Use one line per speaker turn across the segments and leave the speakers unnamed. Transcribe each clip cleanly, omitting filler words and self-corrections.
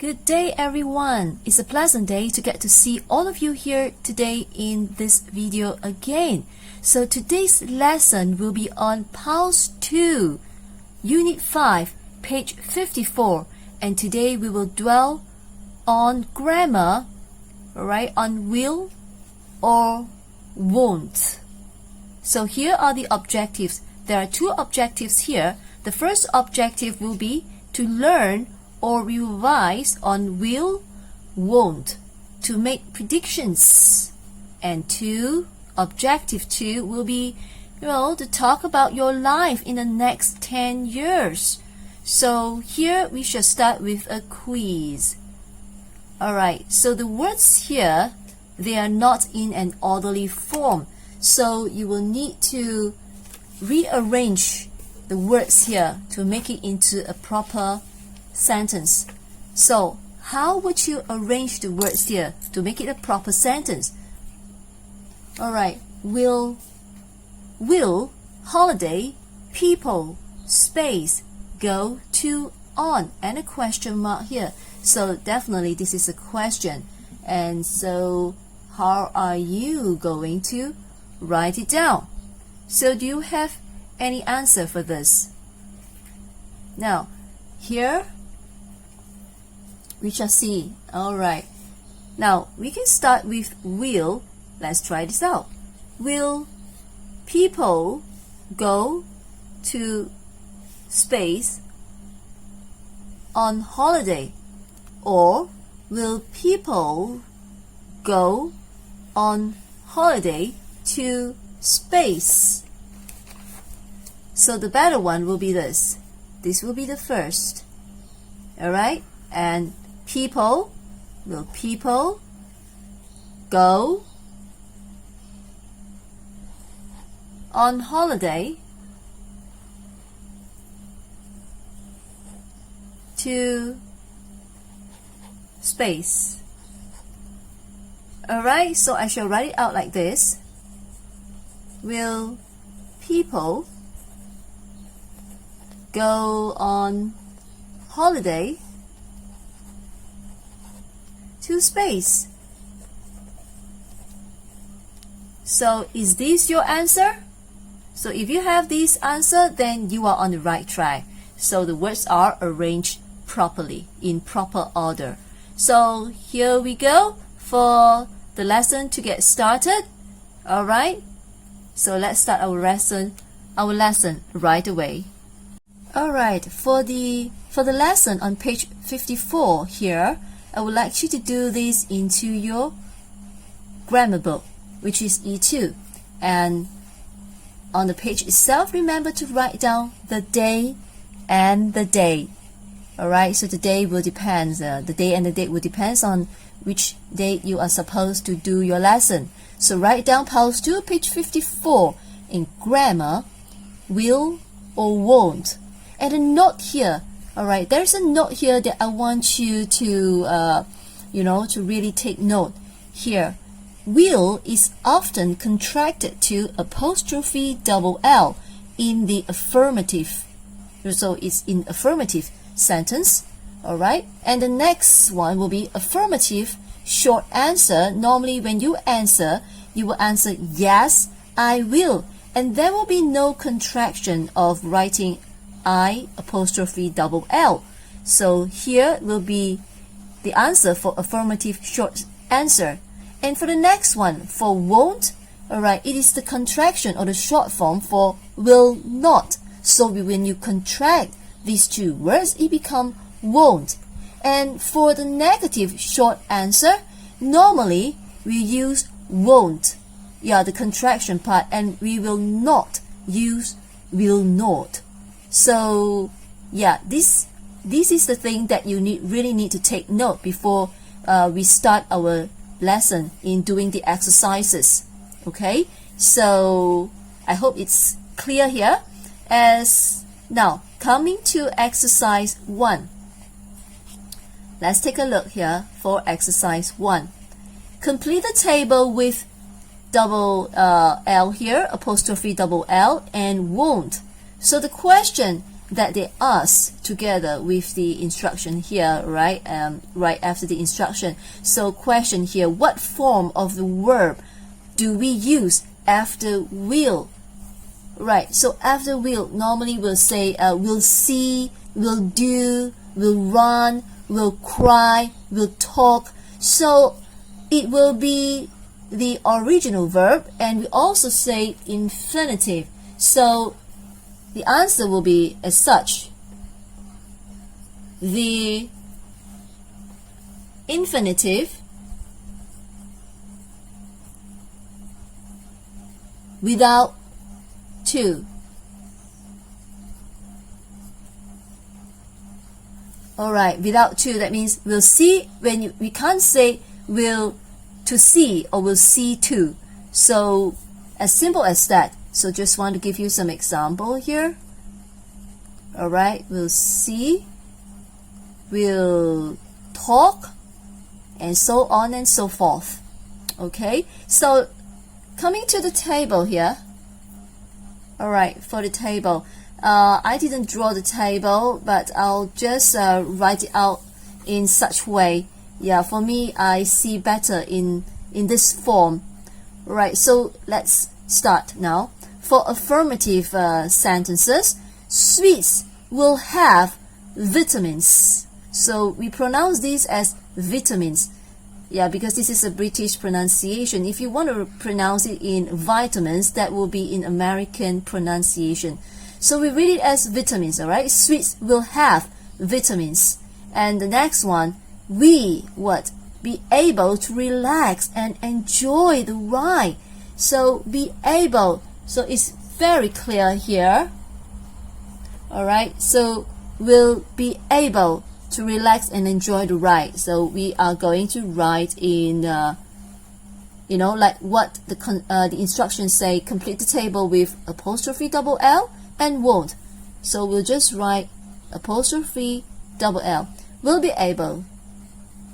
Good day, everyone. It's a pleasant day to get to see all of you here today in this video again. So today's lesson will be on Pulse 2, Unit 5, page 54. And today we will dwell on grammar, alright, on will or won't. So here are the objectives. There are two objectives here. The first objective will be to learn or revise on will, won't, to make predictions. And objective 2 will be, to talk about your life in the next 10 years. So here we shall start with a quiz. Alright, so the words here, they are not in an orderly form. So you will need to rearrange the words here to make it into a proper sentence. So how would you arrange the words here to make it a proper sentence? Alright, will, holiday, people, space, go to, on, and a question mark here. So definitely this is a question. And so how are you going to write it down? So do you have any answer for this? Now, here we shall see. Alright. Now, we can start with will. Let's try this out. Will people go to space on holiday? Or will people go on holiday to space? So the better one will be this. This will be the first. Alright? And will people go on holiday to space? Alright, so I shall write it out like this. Will people go on holiday to space? So is this your answer? So if you have this answer, then you are on the right track. So the words are arranged properly, in proper order. So here we go for the lesson to get started. Alright, so let's start our lesson right away. Alright, for the lesson on page 54 here, I would like you to do this into your grammar book, which is E2. And on the page itself, remember to write down the day and the day. Alright, so the day will depend, the day and the date will depend on which date you are supposed to do your lesson. So write down Pulse 2, page 54 in grammar, will or won't. And a note here. Alright, there's a note here that I want you to, to really take note. Here, will is often contracted to apostrophe double L in the affirmative. So it's in affirmative sentence. Alright, and the next one will be affirmative short answer. Normally when you answer, you will answer yes, I will. And there will be no contraction of writing I apostrophe double L. So here will be the answer for affirmative short answer. And for the next one, for won't, alright, it is the contraction or the short form for will not. So when you contract these two words, it becomes won't. And for the negative short answer, normally we use won't. Yeah, the contraction part, and we will not use will not. So yeah, this is the thing that you really need to take note before we start our lesson in doing the exercises. Okay, so I hope it's clear here. As now coming to exercise 1. Let's take a look here for exercise 1. Complete the table with double L here, apostrophe double L, and won't. So the question that they ask together with the instruction here, right? Right after the instruction. So question here, what form of the verb do we use after will? Right, so after will, normally we'll say we'll see, we'll do, we'll run, we'll cry, we'll talk. So it will be the original verb, and we also say infinitive. So the answer will be as such. The infinitive without to. Alright, without to, that means we'll see. When we can't say will to see or will see to. So as simple as that. So just want to give you some example here. Alright, we'll see, we'll talk, and so on and so forth. Okay, so coming to the table here. Alright, for the table, I didn't draw the table, but I'll just write it out in such way. Yeah, for me, I see better in this form. Right, so let's start now. For affirmative sentences, sweets will have vitamins. So we pronounce these as vitamins. Yeah, because this is a British pronunciation. If you want to pronounce it in vitamins, that will be in American pronunciation. So we read it as vitamins, alright? Sweets will have vitamins. And the next one, we what? Be able to relax and enjoy the ride. So be able. So it's very clear here. Alright, so we'll be able to relax and enjoy the ride. So we are going to write in, like what the instructions say, complete the table with apostrophe double L and won't. So we'll just write apostrophe double L. We'll be able.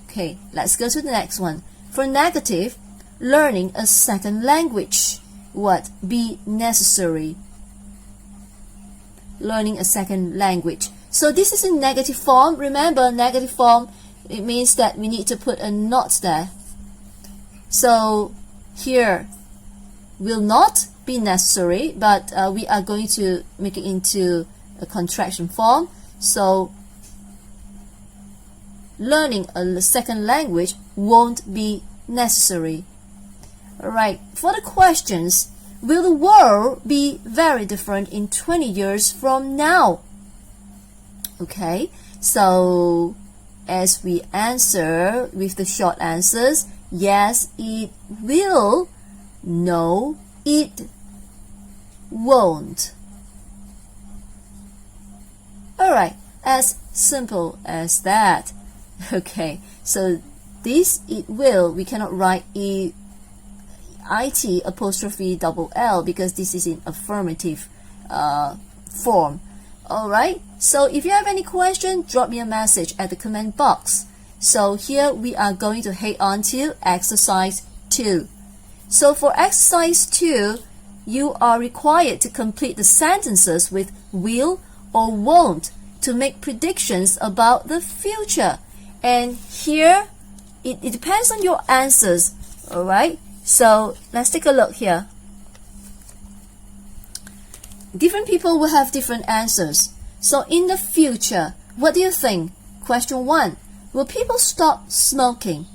Okay, let's go to the next one. For negative, learning a second language. What? Be necessary. Learning a second language. So this is in negative form. Remember, negative form, it means that we need to put a not there. So here, will not be necessary, but we are going to make it into a contraction form. So learning a second language won't be necessary. Alright, for the questions, will the world be very different in 20 years from now? Okay, so as we answer with the short answers, yes, it will. No, it won't. Alright, as simple as that. Okay, so this it will, we cannot write it apostrophe double L because this is in affirmative form. Alright, so if you have any question, drop me a message at the comment box. So here we are going to head on to exercise 2. So for exercise 2, you are required to complete the sentences with will or won't to make predictions about the future. And here, it depends on your answers. Alright, so let's take a look here. Different people will have different answers. So in the future, what do you think? Question 1. Will people stop smoking?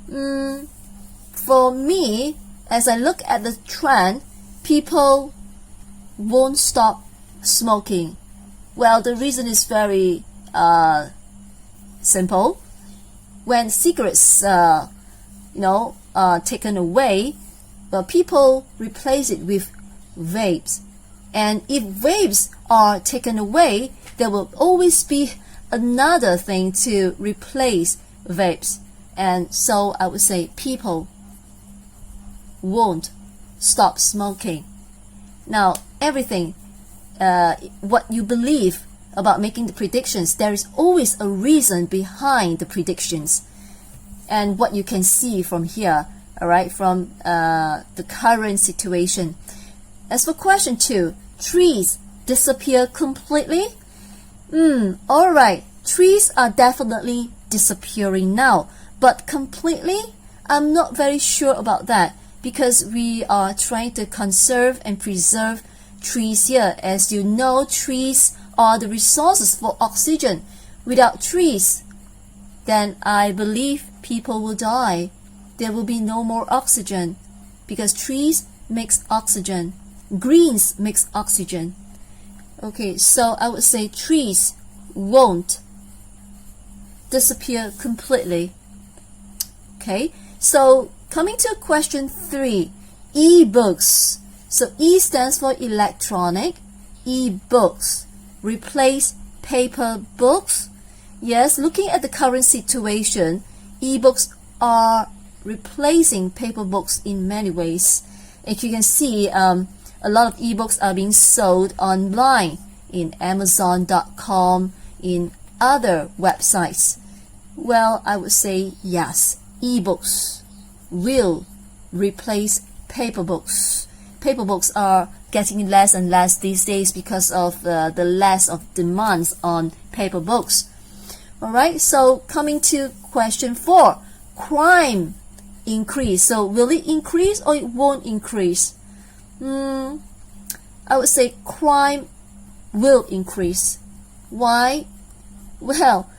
For me, as I look at the trend, people won't stop smoking. Well, the reason is very simple. When cigarettes, taken away, well, people replace it with vapes. And if vapes are taken away, there will always be another thing to replace vapes. And so I would say people won't stop smoking. Now, everything, what you believe about making the predictions, there is always a reason behind the predictions. And what you can see from here, alright, from the current situation. As for question 2, trees disappear completely. Alright. Trees are definitely disappearing now, but completely, I'm not very sure about that, because we are trying to conserve and preserve trees here. As you know, trees are the resources for oxygen. Without trees, then I believe people will die. There will be no more oxygen, because trees makes oxygen. Greens makes oxygen. Okay, so I would say trees won't disappear completely. Okay, so coming to question 3, e-books. So E stands for electronic. E-books replace paper books. Yes, looking at the current situation, e-books are replacing paper books in many ways. As you can see, a lot of e-books are being sold online in Amazon.com, in other websites. Well, I would say yes, e-books will replace paper books. Paper books are getting less and less these days because of the less of demands on paper books. Alright, so coming to question 4, crime increase. So will it increase or it won't increase? I would say crime will increase. Why? Well,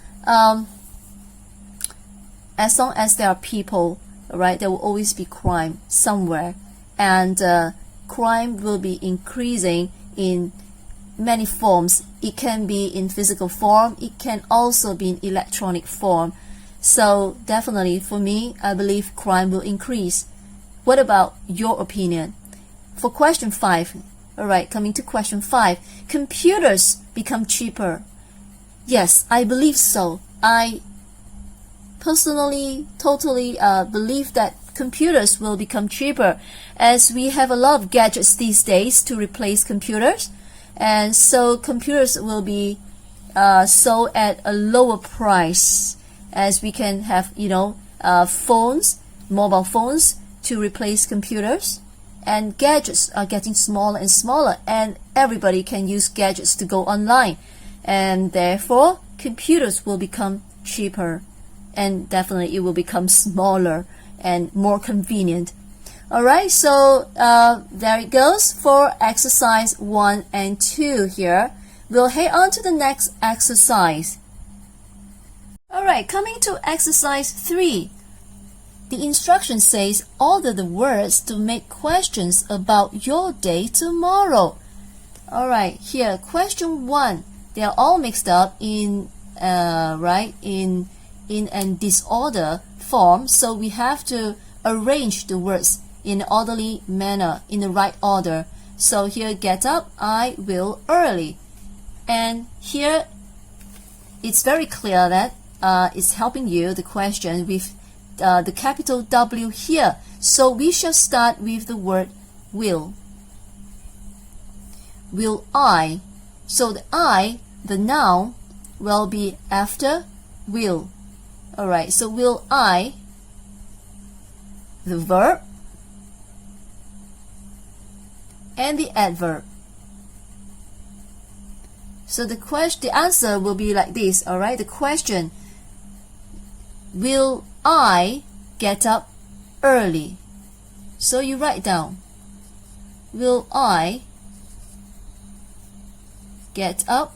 as long as there are people, right, there will always be crime somewhere, and crime will be increasing in many forms. It can be in physical form, it can also be in electronic form. So definitely for me, I believe crime will increase. What about your opinion? For question 5, alright, coming to question 5, computers become cheaper. Yes, I believe so. I personally totally believe that computers will become cheaper, as we have a lot of gadgets these days to replace computers, and so computers will be sold at a lower price, as we can have phones, mobile phones, to replace computers, and gadgets are getting smaller and smaller, and everybody can use gadgets to go online, and therefore computers will become cheaper, and definitely it will become smaller and more convenient. Alright, so there it goes for exercise 1 and 2 here. We'll head on to the next exercise. Alright, coming to exercise 3. The instruction says order the words to make questions about your day tomorrow. Alright, here question 1. They are all mixed up in in a disorder form, so we have to arrange the words in an orderly manner, in the right order. So here, get up, I will early. And here it's very clear that it's helping you, the question, with the capital W here. So we shall start with the word will. Will I. So the I, the noun, will be after will. Alright, so will I, the verb, and the adverb. So the answer will be like this. Alright, the question, will I get up early? So you write down, will I get up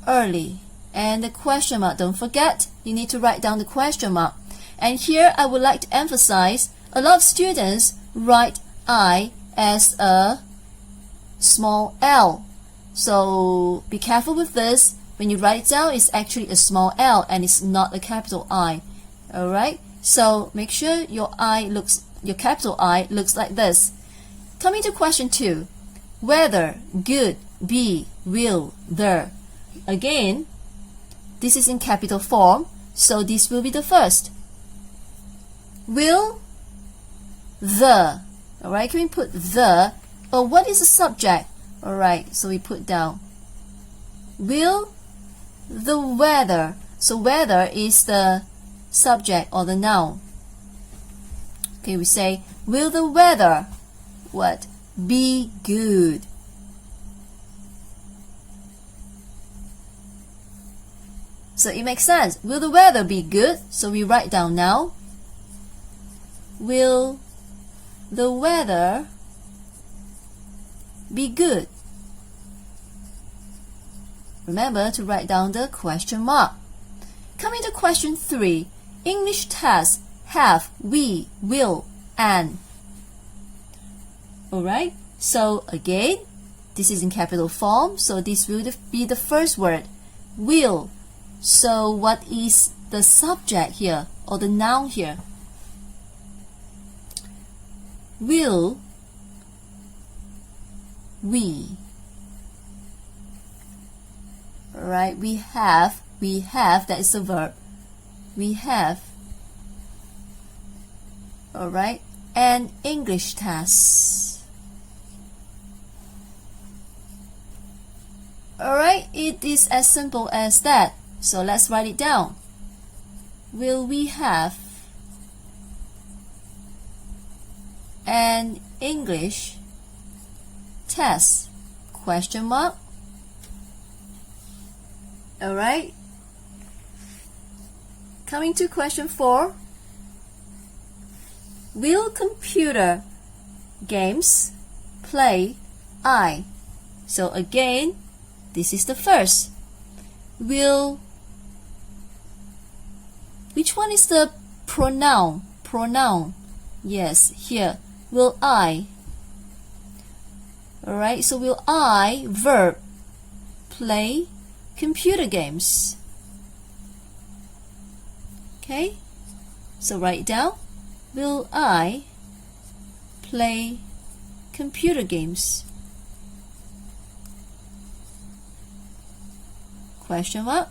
early? And the question mark, don't forget, you need to write down the question mark. And here I would like to emphasize, a lot of students write I as a small l. So be careful with this. When you write it down, it's actually a small l and it's not a capital I. Alright, so make sure your capital I looks like this. Coming to question 2. Whether, good, be, will, the. Again, this is in capital form, so this will be the first. Will, the. Alright, can we put the? Or what is the subject? Alright, so we put down will, the weather. So weather is the subject or the noun. Okay, we say, will the weather what? Be good. So it makes sense. Will the weather be good? So we write down now. Will the weather be good? Remember to write down the question mark. Coming to question 3. English test have, we, will, and. Alright, so again, this is in capital form, so this will be the first word, will. So what is the subject here, or the noun here? Will we? Alright, we have, that is the verb. We have. Alright, an English test. Alright, it is as simple as that. So let's write it down. Will we have an English test? Question mark. Alright. Coming to question 4. Will computer games play I? So again, this is the first. Will, which one is the pronoun? Pronoun. Yes, here. Will I? Alright, so will I, verb, play computer games? Okay, so write down. Will I play computer games? Question mark.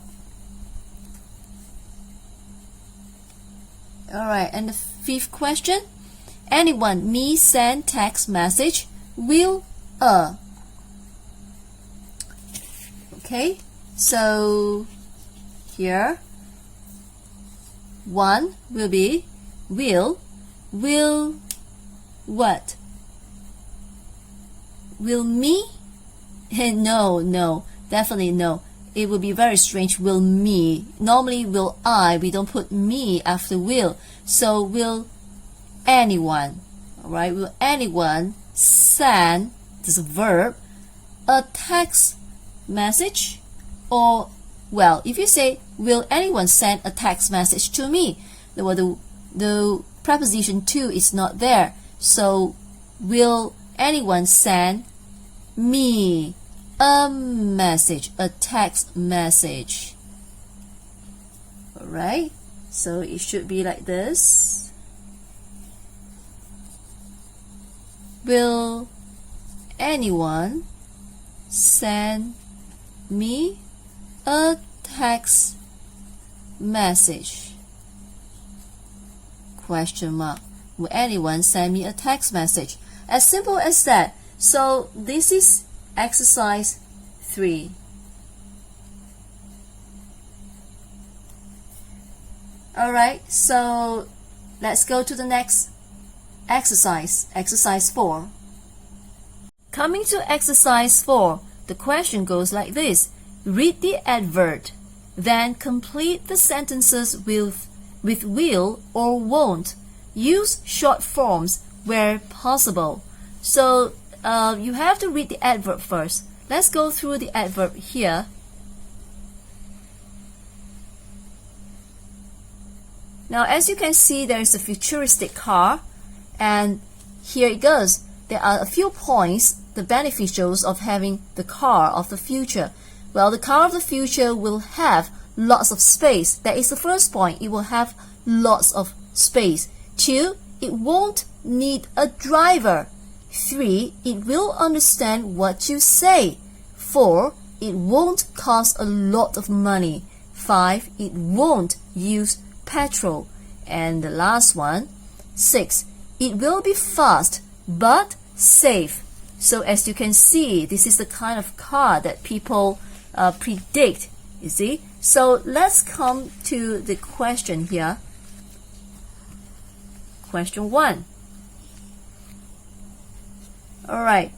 Alright, and the 5th question. Anyone me send text message? Will Okay, so here 1 will be will what? Will me? No, definitely no. It would be very strange. Will me? Normally will I, we don't put me after will. So will anyone? Alright, will anyone send, this is a verb, a text message? Or, well, if you say, will anyone send a text message to me? The preposition to is not there. So, will anyone send me a message, a text message? Alright, so it should be like this. Will anyone send me a text message? Question mark. Will anyone send me a text message? As simple as that. So this is exercise 3. Alright, so let's go to the next exercise. Exercise 4. Coming to exercise 4, the question goes like this. Read the adverb, then complete the sentences with will or won't. Use short forms where possible. So you have to read the adverb first. Let's go through the adverb here. Now, as you can see, there is a futuristic car, and here it goes. There are a few points, the beneficials of having the car of the future. Well, the car of the future will have lots of space. That is the first point. It will have lots of space. 2, it won't need a driver. 3, it will understand what you say. 4, it won't cost a lot of money. 5, it won't use petrol. And the last one, 6, it will be fast but safe. So as you can see, this is the kind of car that people predict, you see. So let's come to the question here. Question 1. Alright,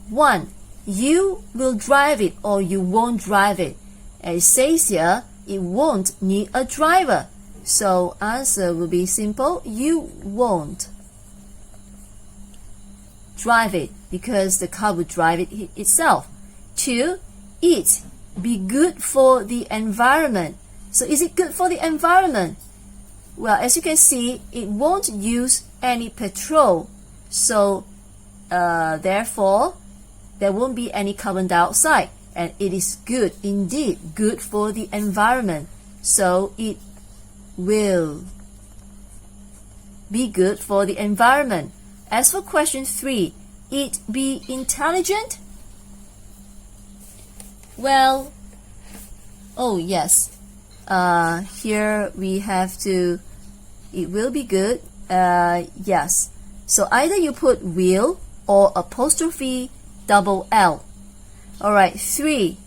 1. You will drive it or you won't drive it. And it says here, it won't need a driver. So answer will be simple. You won't drive it because the car will drive it itself. 2. It be good for the environment. So is it good for the environment? Well, as you can see, it won't use any petrol. So therefore, there won't be any carbon dioxide. And it is good, indeed, good for the environment. So it will be good for the environment. As for question 3, it be intelligent? Well, oh yes, here we have to, it will be good, yes. So either you put will or apostrophe double L. Alright, 3.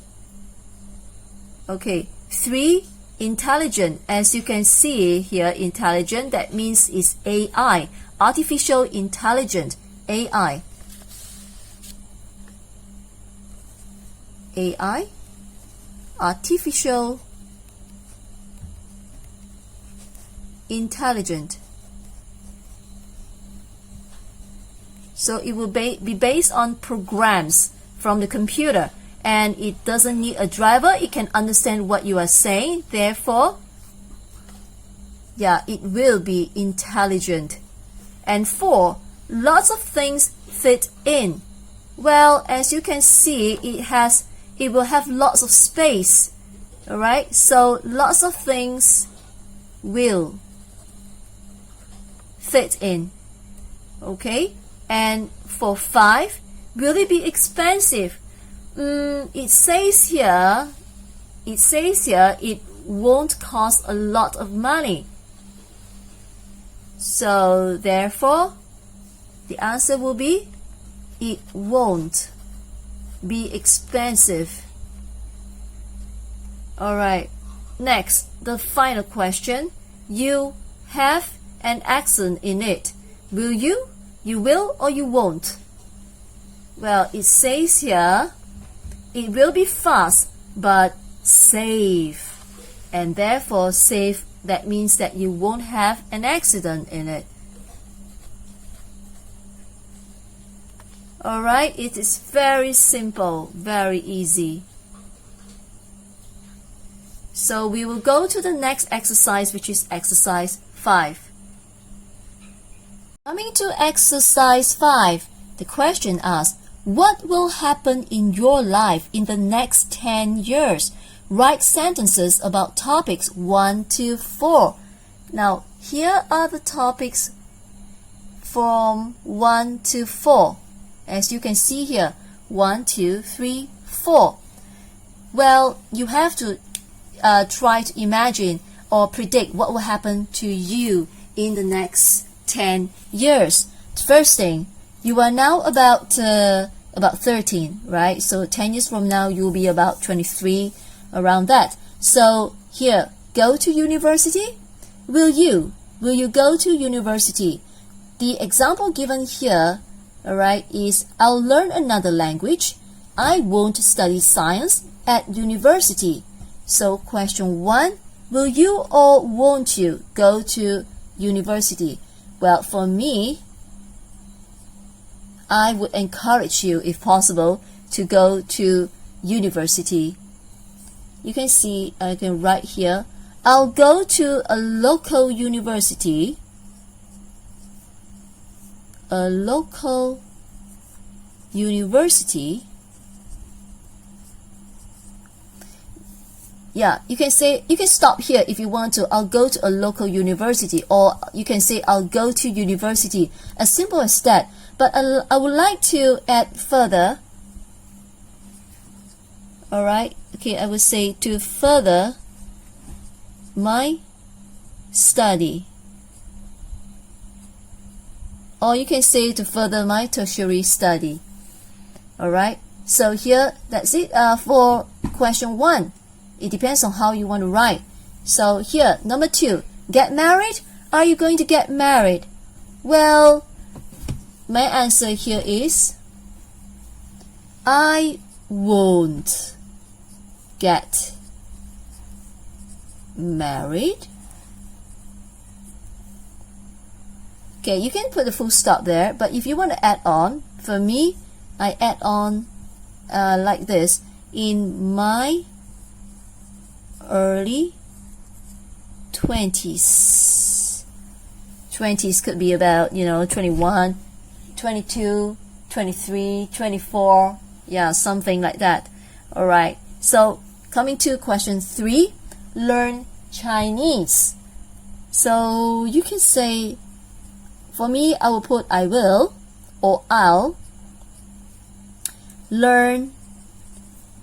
Okay, 3, intelligent. As you can see here, intelligent, that means it's AI, artificial intelligent, AI. AI, artificial intelligent. So it will be based on programs from the computer, and it doesn't need a driver. It can understand what you are saying. Therefore, yeah, it will be intelligent. And 4, lots of things fit in. Well, as you can see, it will have lots of space. Alright, so lots of things will fit in. Okay, and for 5, will it be expensive? It says here it won't cost a lot of money. So therefore, the answer will be it won't be expensive. Alright, next, the final question. You have an accent in it. Will you? You will or you won't? Well, it says here, it will be fast but safe. And therefore, safe, that means that you won't have an accident in it. Alright, it is very simple, very easy. So we will go to the next exercise, which is exercise 5. Coming to exercise 5, the question asks, what will happen in your life in the next 10 years? Write sentences about topics 1 to 4. Now, here are the topics from 1 to 4. As you can see here, 1, 2, 3, 4. Well, you have to try to imagine or predict what will happen to you in the next 10 years. First thing, you are now about 13, right? So 10 years from now, you'll be about 23, around that. So here, go to university. Will you go to university? The example given here, alright, is I'll learn another language. I won't study science at university. So question 1, will you or won't you go to university? Well, for me, I would encourage you, if possible, to go to university. You can see, I can write here, I'll go to a local university. A local university. Yeah, you can say, you can stop here if you want to. I'll go to a local university, or you can say I'll go to university. As simple as that. But I would like to add further. Alright, okay, I would say to further my study. Or you can say to further my tertiary study. Alright, so here, that's it for question 1. It depends on how you want to write. So here, number 2, get married? Are you going to get married? Well, my answer here is I won't get married. Okay, you can put a full stop there, but if you want to add on, for me, I add on like this, in my early 20s. 20s could be about, 21, 22, 23, 24, yeah, something like that. All right, so coming to question 3, learn Chinese. So you can say, for me, I will put I will or I'll learn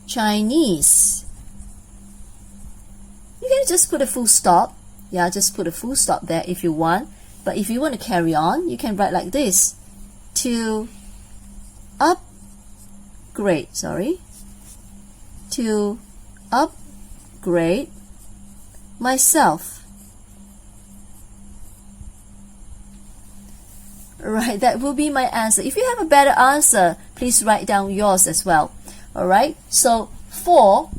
Chinese. You can just put a full stop. Yeah, just put a full stop there if you want. But if you want to carry on, you can write like this. To upgrade myself. Right, that will be my answer. If you have a better answer, please write down yours as well. Alright, so 4,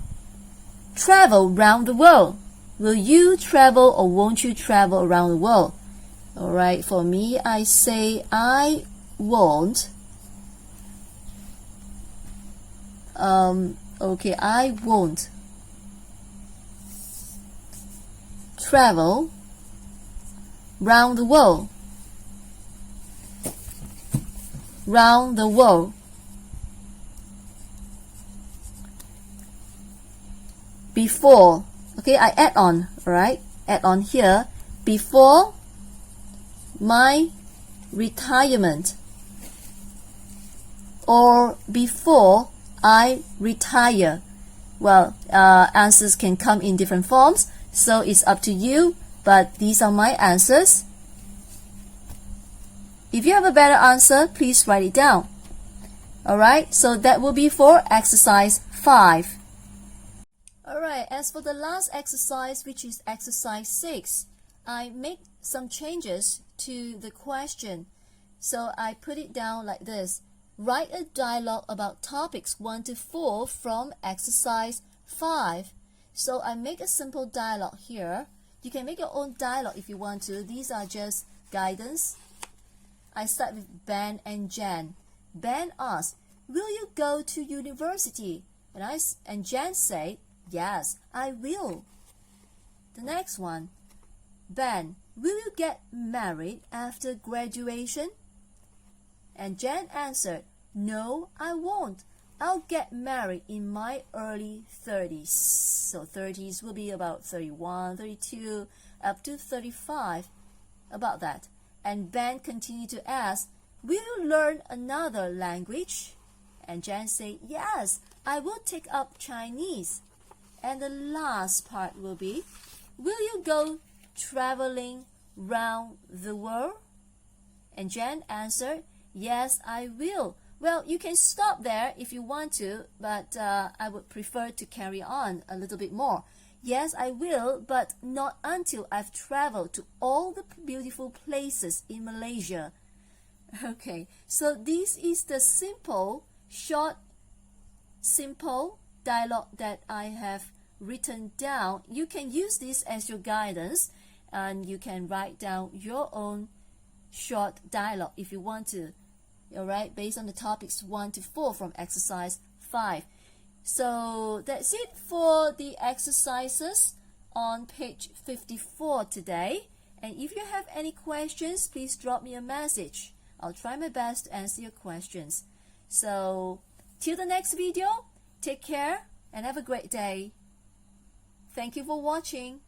travel around the world. Will you travel or won't you travel around the world? Alright, for me, I say I won't. Okay, I won't travel round the world. Round the world. Before, okay, I add on, right? Add on here, before my retirement, or before I retire. Well, answers can come in different forms, so it's up to you, but these are my answers. If you have a better answer, please write it down. Alright, so that will be for exercise 5. Alright, as for the last exercise, which is exercise 6, I make some changes to the question. So I put it down like this. Write a dialogue about topics 1 to 4 from exercise 5. So I make a simple dialogue here. You can make your own dialogue if you want to. These are just guidance. I start with Ben and Jan. Ben asked, will you go to university? And Jan said, yes, I will. The next one, Ben, will you get married after graduation? And Jan answered, no, I won't. I'll get married in my early 30s. So 30s will be about 31, 32, up to 35, about that. And Ben continued to ask, will you learn another language? And Jan said, yes, I will take up Chinese. And the last part will be, will you go traveling round the world? And Jan answered, yes, I will. Well, you can stop there if you want to, but I would prefer to carry on a little bit more. Yes, I will, but not until I've traveled to all the beautiful places in Malaysia. Okay, so this is the simple, short, simple dialogue that I have written down. You can use this as your guidance, and you can write down your own short dialogue if you want to. Alright, based on the topics 1 to 4 from exercise 5. So that's it for the exercises on page 54 today. And if you have any questions, please drop me a message. I'll try my best to answer your questions. So till the next video, take care and have a great day. Thank you for watching.